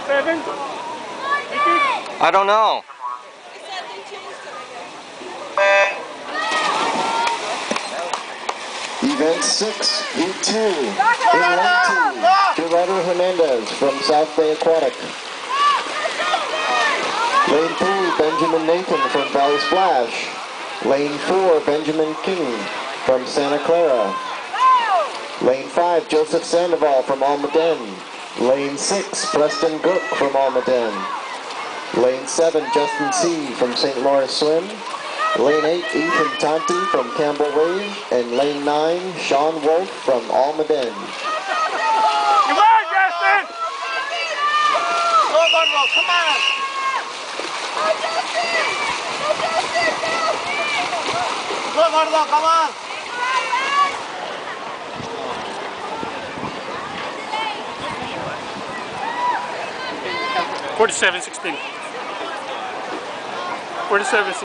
47? I don't know. Event 6, Heat 2. In lane 2, Gerardo Hernandez from South Bay Aquatic. Lane 3, Benjamin Nathan from Valley Splash. Lane 4, Benjamin King from Santa Clara. Lane 5, Joseph Sandoval from Almaden. Lane 6, Preston Gook from Almaden. Lane 7, Justin C. from St. Lawrence Swim. Lane 8, Ethan Tonti from Campbell Wave. And Lane 9, Sean Wolf from Almaden. Come on, Justin! Go, Gunwell, come on! Go, Gunwell, come on! 47-16. 47-16.